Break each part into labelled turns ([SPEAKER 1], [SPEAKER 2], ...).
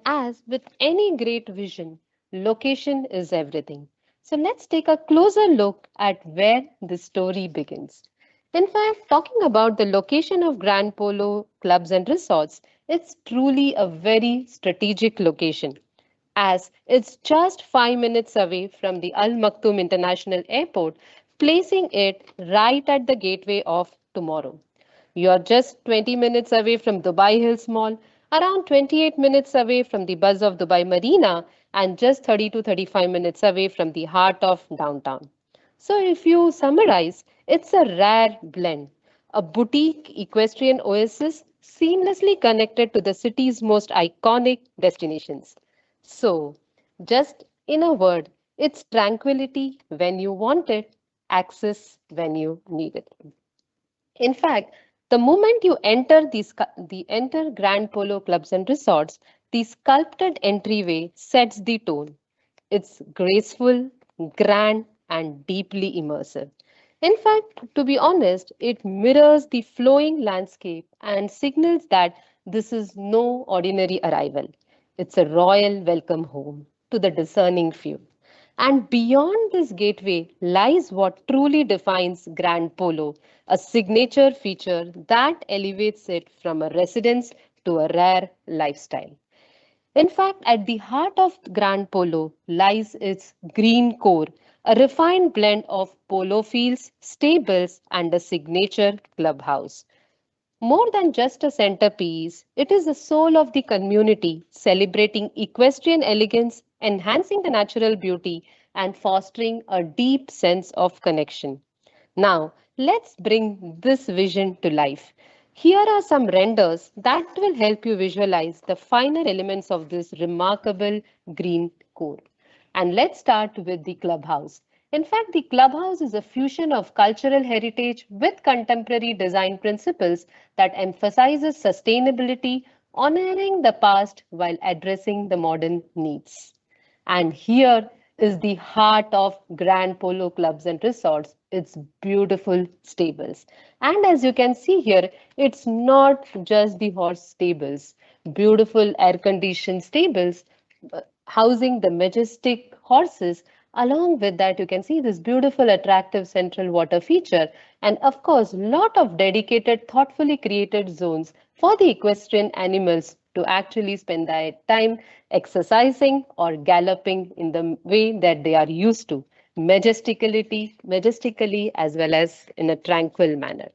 [SPEAKER 1] As with any great vision, location is everything. So let's take a closer look at where the story begins. In fact, talking about the location of Grand Polo clubs and resorts, it's truly a very strategic location, as it's just 5 minutes away from the Al Maktoum International Airport, placing it right at the gateway of tomorrow. You're just 20 minutes away from Dubai Hills Mall, around 28 minutes away from the buzz of Dubai Marina, and just 30 to 35 minutes away from the heart of downtown. So, if you summarize, it's a rare blend, a boutique equestrian oasis seamlessly connected to the city's most iconic destinations. So, just in a word, it's tranquility when you want it, access when you need it. In fact, the moment you enter enter Grand Polo clubs and resorts, the sculpted entryway sets the tone. It's graceful, grand, and deeply immersive. In fact, to be honest, it mirrors the flowing landscape and signals that this is no ordinary arrival. It's a royal welcome home to the discerning few. And beyond this gateway lies what truly defines Grand Polo, a signature feature that elevates it from a residence to a rare lifestyle. In fact, at the heart of Grand Polo lies its green core, a refined blend of polo fields, stables, and a signature clubhouse. More than just a centerpiece, it is the soul of the community, celebrating equestrian elegance, enhancing the natural beauty, and fostering a deep sense of connection. Now, let's bring this vision to life. Here are some renders that will help you visualize the finer elements of this remarkable green core. And let's start with the clubhouse. In fact, the clubhouse is a fusion of cultural heritage with contemporary design principles that emphasizes sustainability, honoring the past while addressing the modern needs. And here is the heart of Grand Polo clubs and resorts. It's beautiful stables. And as you can see here, it's not just the horse stables, beautiful air conditioned stables housing the majestic horses. Along with that, you can see this beautiful, attractive central water feature, and of course, lot of dedicated, thoughtfully created zones for the equestrian animals to actually spend their time exercising or galloping in the way that they are used to, majestically as well as in a tranquil manner.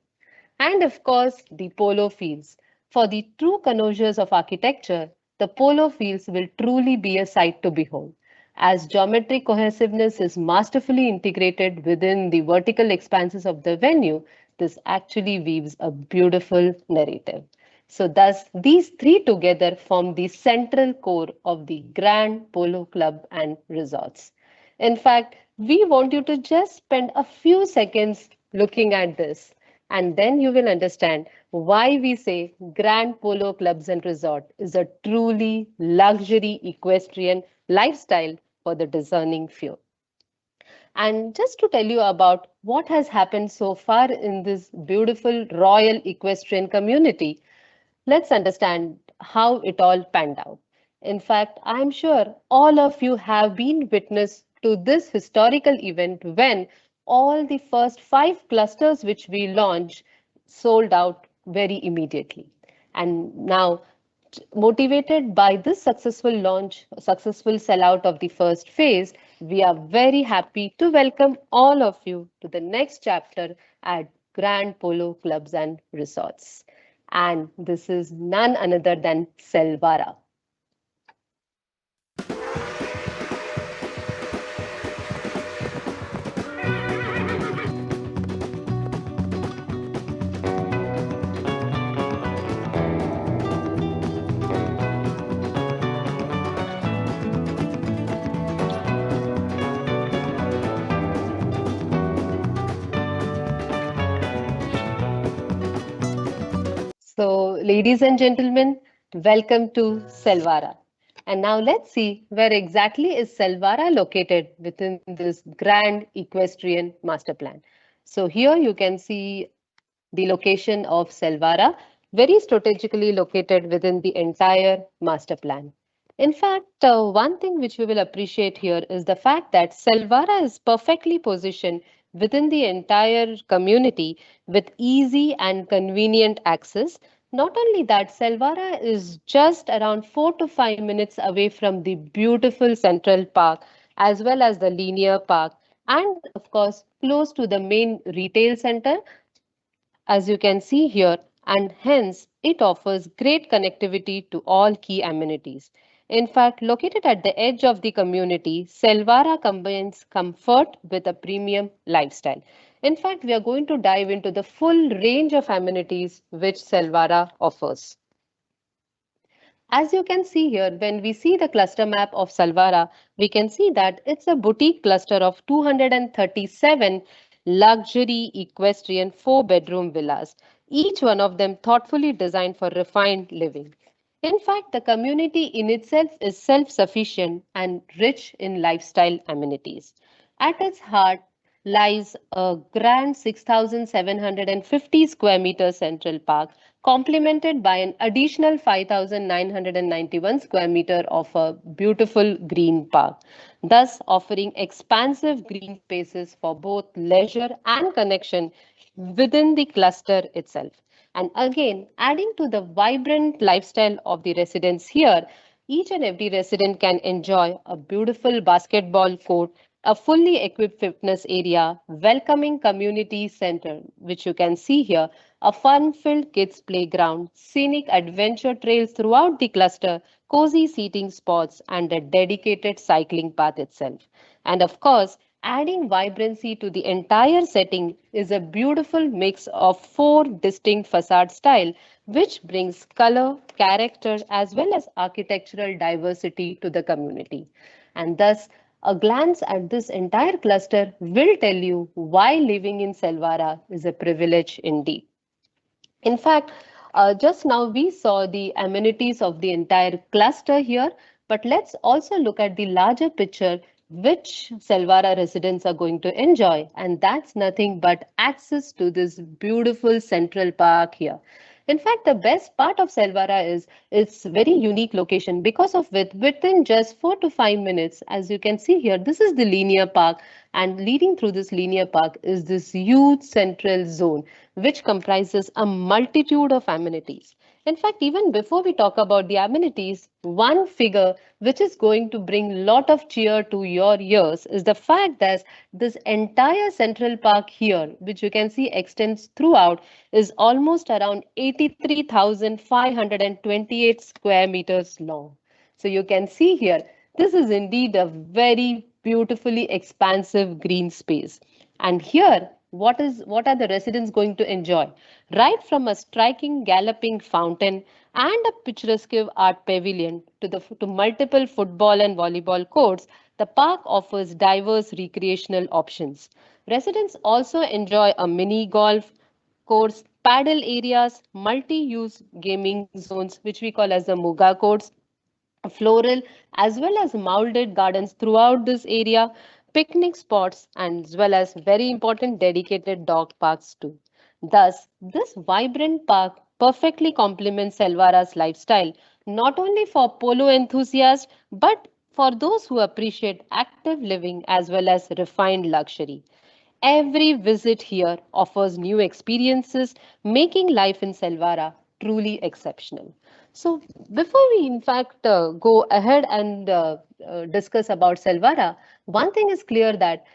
[SPEAKER 1] And of course, the polo fields. For the true connoisseurs of architecture, the polo fields will truly be a sight to behold. As geometric cohesiveness is masterfully integrated within the vertical expanses of the venue, this actually weaves a beautiful narrative. So, thus, these three together form the central core of the Grand Polo Club and Resorts. In fact, we want you to just spend a few seconds looking at this, and then you will understand why we say Grand Polo Clubs and Resort is a truly luxury equestrian lifestyle for the discerning few. And just to tell you about what has happened so far in this beautiful royal equestrian community, let's understand how it all panned out. In fact, I'm sure all of you have been witness to this historical event when all the first five clusters which we launched sold out very immediately. And now, motivated by this successful launch, successful sellout of the first phase, we are very happy to welcome all of you to the next chapter at Grand Polo Clubs and Resorts. And this is none other than Selvara. So, ladies and gentlemen, welcome to Selvara. And now let's see where exactly is Selvara located within this grand equestrian master plan. So here you can see the location of Selvara, very strategically located within the entire master plan. In fact, one thing which we will appreciate here is the fact that Selvara is perfectly positioned within the entire community with easy and convenient access. Not only that, Selvara is just around 4 to 5 minutes away from the beautiful Central Park as well as the linear park, and of course close to the main retail center as you can see here, and hence it offers great connectivity to all key amenities. In fact, located at the edge of the community, Selvara combines comfort with a premium lifestyle. In fact, we are going to dive into the full range of amenities which Selvara offers. As you can see here, when we see the cluster map of Salvara, we can see that it's a boutique cluster of 237 luxury equestrian 4-bedroom villas, each one of them thoughtfully designed for refined living. In fact, the community in itself is self-sufficient and rich in lifestyle amenities. At its heart lies a grand 6,750 square meter central park, complemented by an additional 5,991 square meter of a beautiful green park, thus offering expansive green spaces for both leisure and connection within the cluster itself. And again, adding to the vibrant lifestyle of the residents here, each and every resident can enjoy a beautiful basketball court, a fully equipped fitness area, welcoming community center, which you can see here, a fun-filled kids playground, scenic adventure trails throughout the cluster, cozy seating spots, and a dedicated cycling path itself. And of course, adding vibrancy to the entire setting is a beautiful mix of four distinct facade style, which brings color, character, as well as architectural diversity to the community. And thus, a glance at this entire cluster will tell you why living in Selvara is a privilege indeed. In fact, just now we saw the amenities of the entire cluster here, but let's also look at the larger picture which Selvara residents are going to enjoy, and that's nothing but access to this beautiful central park here. In fact, the best part of Selvara is its very unique location because of within just 4 to 5 minutes, as you can see here, this is the linear park, and leading through this linear park is this huge central zone which comprises a multitude of amenities. In fact, even before we talk about the amenities, one figure which is going to bring lot of cheer to your ears is the fact that this entire central park here, which you can see extends throughout, is almost around 83,528 square meters long. So you can see here, this is indeed a very beautifully expansive green space. And here, what are the residents going to enjoy? Right from a striking galloping fountain and a picturesque art pavilion to multiple football and volleyball courts, the park offers diverse recreational options. Residents also enjoy a mini golf course, paddle areas, multi-use gaming zones, which we call as the Muga courts, floral as well as molded gardens throughout this area, picnic spots, and as well as very important dedicated dog parks too. Thus, this vibrant park perfectly complements Selvara's lifestyle, not only for polo enthusiasts, but for those who appreciate active living as well as refined luxury. Every visit here offers new experiences, making life in Selvara truly exceptional. So, before we in fact go ahead and discuss about Selvara, one thing is clear that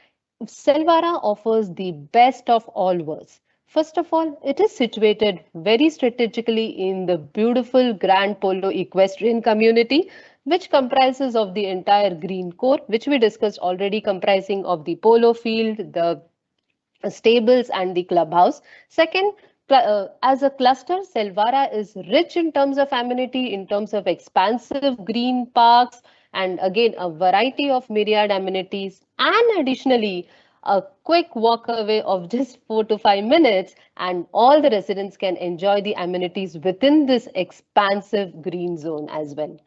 [SPEAKER 1] Selvara offers the best of all worlds. First of all, it is situated very strategically in the beautiful Grand Polo equestrian community, which comprises of the entire green core, which we discussed already, comprising of the polo field, the stables and the clubhouse. Second, as a cluster, Selvara is rich in terms of amenity, in terms of expansive green parks, and again, a variety of myriad amenities. And additionally, a quick walk away of just 4 to 5 minutes, and all the residents can enjoy the amenities within this expansive green zone as well.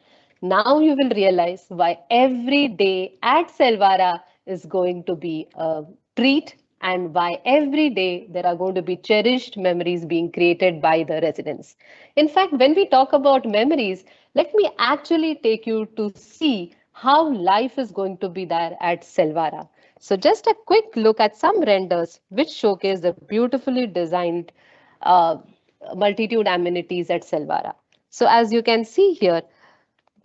[SPEAKER 1] Now you will realize why every day at Selvara is going to be a treat and why every day there are going to be cherished memories being created by the residents. In fact, when we talk about memories, let me actually take you to see how life is going to be there at Selvara. So just a quick look at some renders which showcase the beautifully designed uh, multitude amenities at Selvara. So as you can see here,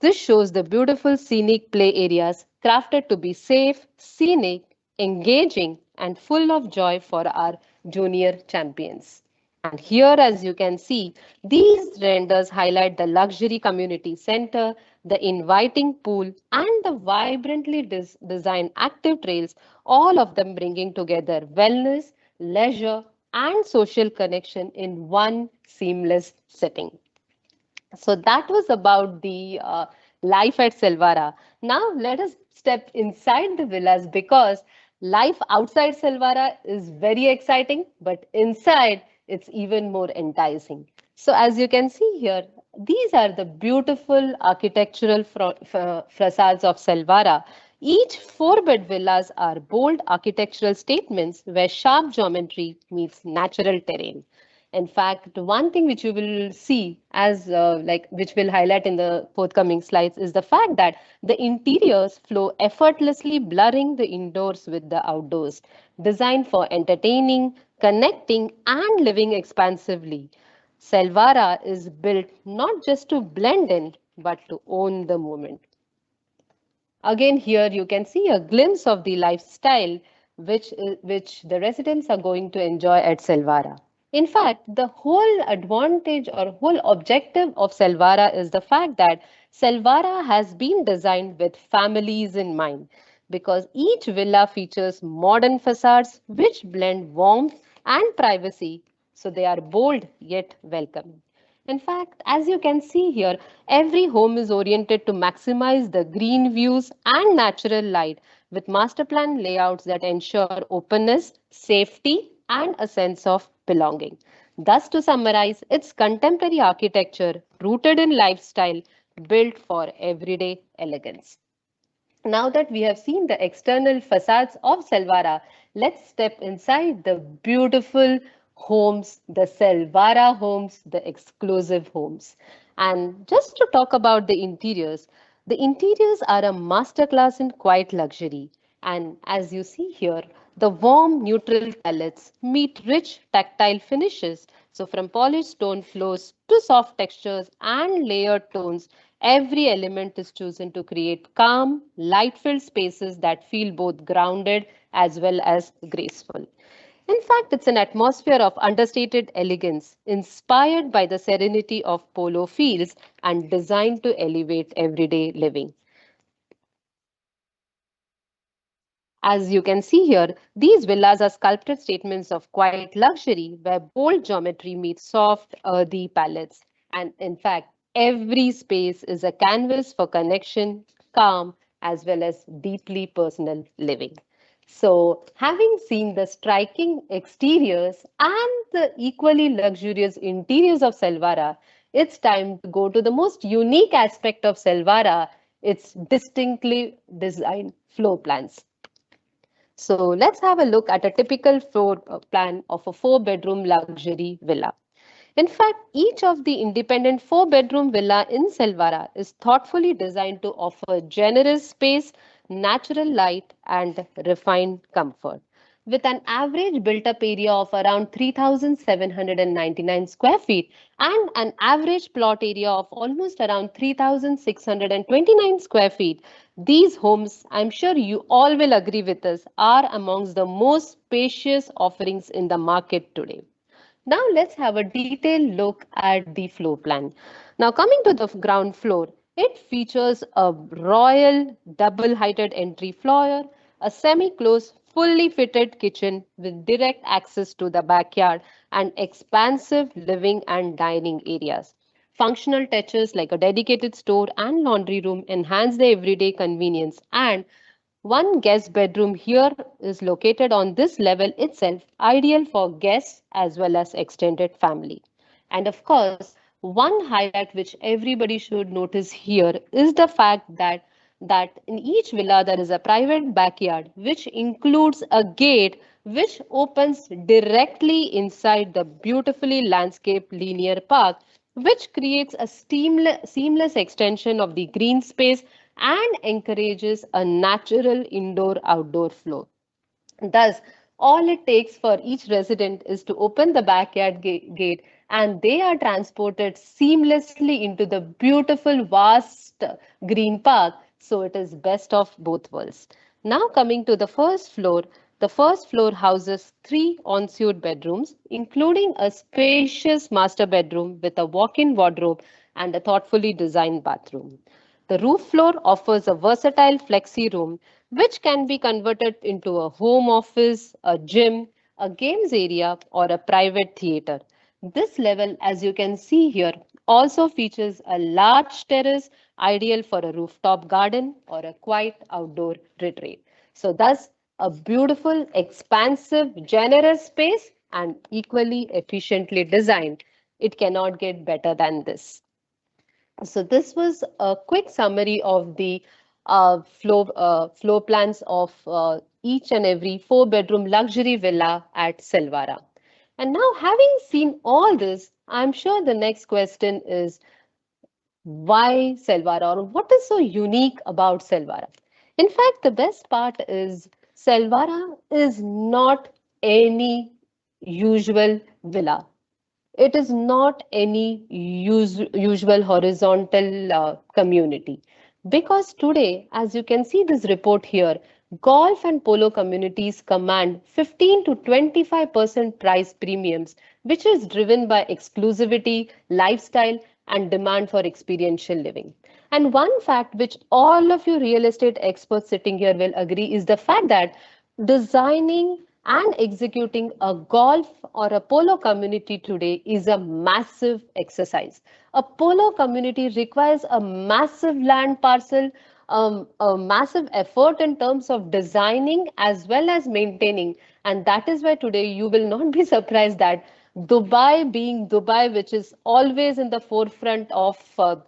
[SPEAKER 1] this shows the beautiful scenic play areas crafted to be safe, scenic, engaging, and full of joy for our junior champions. And here, as you can see, these renders highlight the luxury community center, the inviting pool, and the vibrantly designed active trails, all of them bringing together wellness, leisure, and social connection in one seamless setting. So that was about the life at Selvara. Now let us step inside the villas because life outside Selvara is very exciting, but inside it's even more enticing. So as you can see here, these are the beautiful architectural facades of Selvara. Each four-bed villas are bold architectural statements where sharp geometry meets natural terrain. In fact, one thing which you will see as which will highlight in the forthcoming slides is the fact that the interiors flow effortlessly, blurring the indoors with the outdoors, designed for entertaining, connecting, and living expansively. Selvara is built not just to blend in, but to own the moment. Again, here you can see a glimpse of the lifestyle which the residents are going to enjoy at Selvara. In fact, the whole advantage or whole objective of Selvara is the fact that Selvara has been designed with families in mind because each villa features modern facades which blend warmth and privacy, so they are bold yet welcoming. In fact, as you can see here, every home is oriented to maximize the green views and natural light with master plan layouts that ensure openness, safety, and a sense of belonging. Thus, to summarize, it's contemporary architecture rooted in lifestyle built for everyday elegance. Now that we have seen the external facades of Selvara, let's step inside the beautiful homes, the Selvara homes, the exclusive homes. And just to talk about the interiors are a masterclass in quiet luxury. And as you see here, the warm neutral palettes meet rich tactile finishes. So from polished stone floors to soft textures and layered tones, every element is chosen to create calm, light-filled spaces that feel both grounded as well as graceful. In fact, it's an atmosphere of understated elegance, inspired by the serenity of Polo fields and designed to elevate everyday living. As you can see here, these villas are sculpted statements of quiet luxury where bold geometry meets soft, earthy palettes. And in fact, every space is a canvas for connection, calm, as well as deeply personal living. So, having seen the striking exteriors and the equally luxurious interiors of Selvara, it's time to go to the most unique aspect of Selvara, its distinctly designed floor plans. So let's have a look at a typical floor plan of a four-bedroom luxury villa. In fact, each of the independent four-bedroom villa in Selvara is thoughtfully designed to offer generous space, natural light, and refined comfort. With an average built-up area of around 3,799 square feet and an average plot area of almost around 3,629 square feet, these homes, I'm sure you all will agree with us, are amongst the most spacious offerings in the market today. Now let's have a detailed look at the floor plan. Now coming to the ground floor, it features a royal double-heighted entry floor, a semi-closed, fully fitted kitchen with direct access to the backyard and expansive living and dining areas. Functional touches like a dedicated store and laundry room enhance the everyday convenience, and one guest bedroom here is located on this level itself, ideal for guests as well as extended family. And of course, one highlight which everybody should notice here is the fact that in each villa there is a private backyard which includes a gate which opens directly inside the beautifully landscaped linear park, which creates a seamless extension of the green space and encourages a natural indoor-outdoor flow. Thus, all it takes for each resident is to open the backyard gate and they are transported seamlessly into the beautiful, vast green park. So it is best of both worlds. Now coming to the first floor houses three ensuite bedrooms, including a spacious master bedroom with a walk-in wardrobe and a thoughtfully designed bathroom. The roof floor offers a versatile flexi room which can be converted into a home office, a gym, a games area, or a private theater. This level, as you can see here, also features a large terrace ideal for a rooftop garden or a quiet outdoor retreat. So, thus, a beautiful, expansive, generous space and equally efficiently designed. It cannot get better than this. So this was a quick summary of the floor plans of each and every four-bedroom luxury villa at Selvara. And now, having seen all this, I'm sure the next question is why Selvara, or what is so unique about Selvara? In fact, the best part is Selvara is not any usual villa. It is not any usual horizontal community. Because today, as you can see this report here, golf and polo communities command 15 to 25% price premiums, which is driven by exclusivity, lifestyle, and demand for experiential living. And one fact which all of you real estate experts sitting here will agree is the fact that designing and executing a golf or a polo community today is a massive exercise. A polo community requires a massive land parcel, a massive effort in terms of designing as well as maintaining. And that is why today you will not be surprised that Dubai, being Dubai, which is always in the forefront of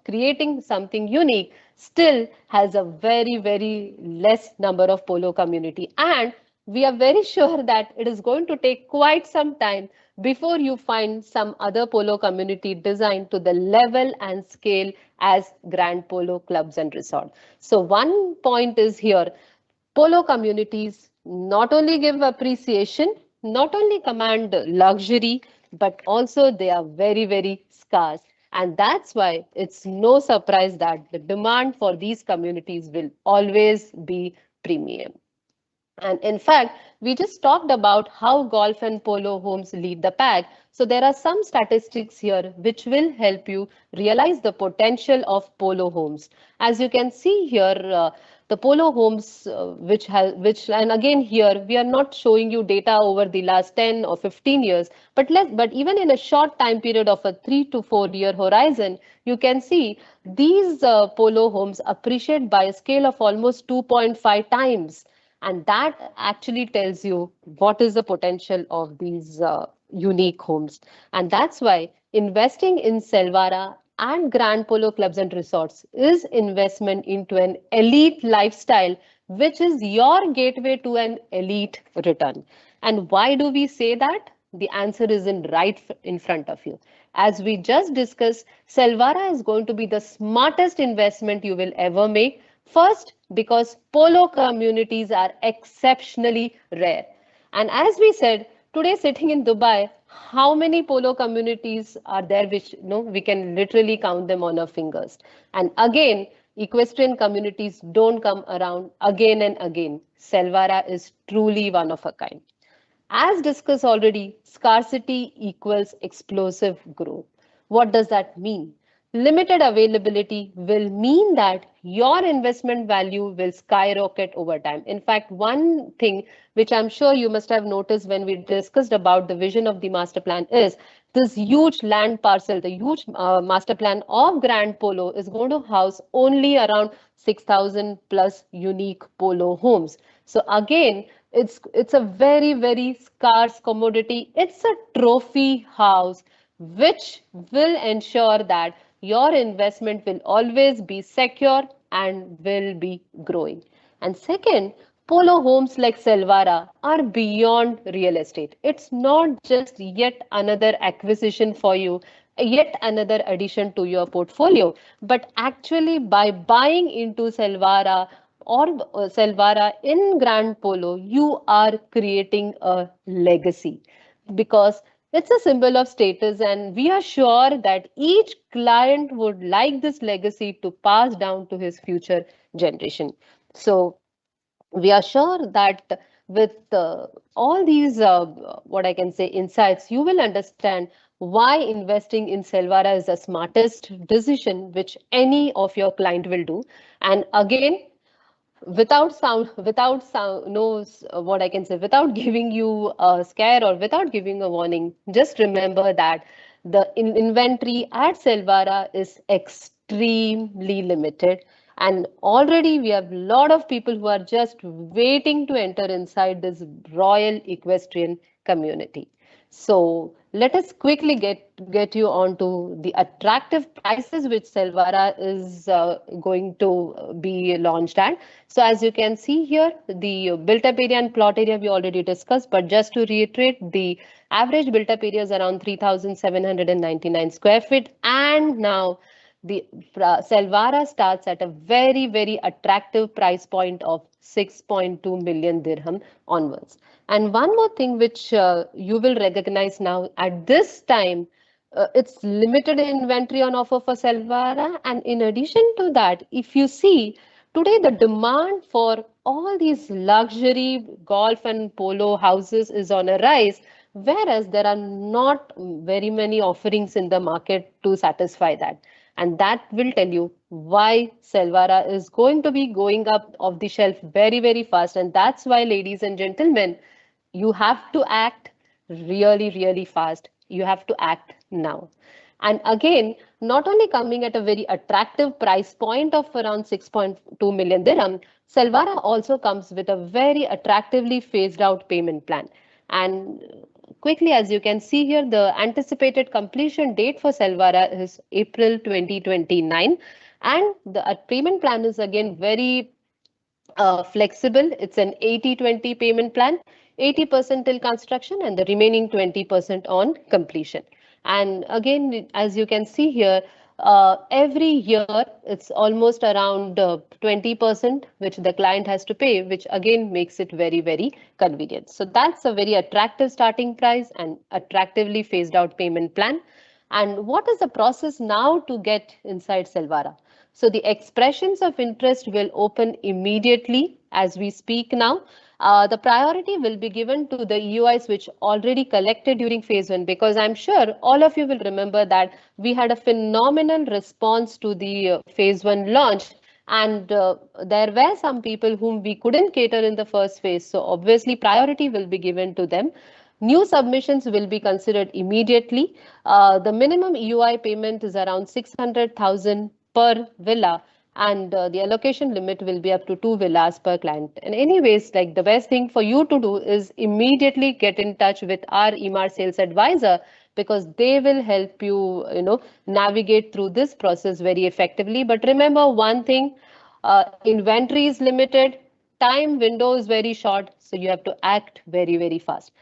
[SPEAKER 1] creating something unique, still has a very less number of polo community. And we are very sure that it is going to take quite some time before you find some other polo community designed to the level and scale as Grand Polo clubs and resort. So one point is here, polo communities not only give appreciation, not only command luxury, but also they are very scarce. And that's why it's no surprise that the demand for these communities will always be premium. And in fact, we just talked about how golf and polo homes lead the pack. So there are some statistics here which will help you realize the potential of polo homes. As you can see here, the polo homes and again here we are not showing you data over the last 10 or 15 years, but even in a short time period of a 3 to 4 year horizon, you can see these polo homes appreciate by a scale of almost 2.5 times, and that actually tells you what is the potential of these unique homes. And that's why investing in Selvara and Grand Polo clubs and resorts is investment into an elite lifestyle, which is your gateway to an elite return. And why do we say that? The answer is in front of you. As we just discussed, Selvara is going to be the smartest investment you will ever make. First, because polo communities are exceptionally rare. And as we said, today sitting in Dubai, how many polo communities are there which we can literally count them on our fingers. And again, equestrian communities don't come around again and again. Selvara is truly one of a kind. As discussed already, scarcity equals explosive growth. What does that mean? Limited availability will mean that your investment value will skyrocket over time. In fact, one thing which I'm sure you must have noticed when we discussed about the vision of the master plan is this huge land parcel, the huge master plan of Grand Polo is going to house only around 6,000 plus unique polo homes. So again, it's a very scarce commodity. It's a trophy house which will ensure that your investment will always be secure and will be growing. And second, Polo homes like Selvara are beyond real estate. It's not just yet another acquisition for you, yet another addition to your portfolio, but actually by buying into Selvara or Selvara in Grand Polo, you are creating a legacy because it's a symbol of status, and we are sure that each client would like this legacy to pass down to his future generation. So we are sure that with all these what I can say insights, you will understand why investing in Selvara is the smartest decision which any of your client will do. And again, without sound, no, what I can say, without giving you a scare or without giving a warning, just remember that the inventory at Selvara is extremely limited. And already we have a lot of people who are just waiting to enter inside this royal equestrian community. So let us quickly get you on to the attractive prices which Selvara is going to be launched at. So as you can see here, the built-up area and plot area we already discussed, but just to reiterate, the average built-up area is around 3,799 square feet, and now the Selvara starts at a very, very attractive price point of 6.2 million dirham onwards. And one more thing which you will recognize now at this time, it's limited inventory on offer for Selvara. And in addition to that, if you see today, the demand for all these luxury golf and polo houses is on a rise, whereas there are not very many offerings in the market to satisfy that. And that will tell you why Selvara is going to be going up off the shelf very, very fast. And that's why, ladies and gentlemen, you have to act really, really fast. You have to act now. And again, not only coming at a very attractive price point of around 6.2 million dirham, Selvara also comes with a very attractively phased out payment plan. And quickly, as you can see here, the anticipated completion date for Selvara is April 2029. And the payment plan is again very flexible. It's an 80-20 payment plan, 80% till construction and the remaining 20% on completion. And again, as you can see here, every year it's almost around 20% which the client has to pay, which again makes it very, very convenient. So that's a very attractive starting price and attractively phased out payment plan. And what is the process now to get inside Selvara? So the expressions of interest will open immediately as we speak now. The priority will be given to the EOIs which already collected during phase one, because I'm sure all of you will remember that we had a phenomenal response to the phase one launch. And there were some people whom we couldn't cater in the first phase. So obviously priority will be given to them. New submissions will be considered immediately. The minimum EOI payment is around 600,000 per villa, and the allocation limit will be up to 2 villas per client. And anyways, like the best thing for you to do is immediately get in touch with our Emaar sales advisor, because they will help you, navigate through this process very effectively. But remember one thing, inventory is limited, time window is very short, so you have to act very, very fast.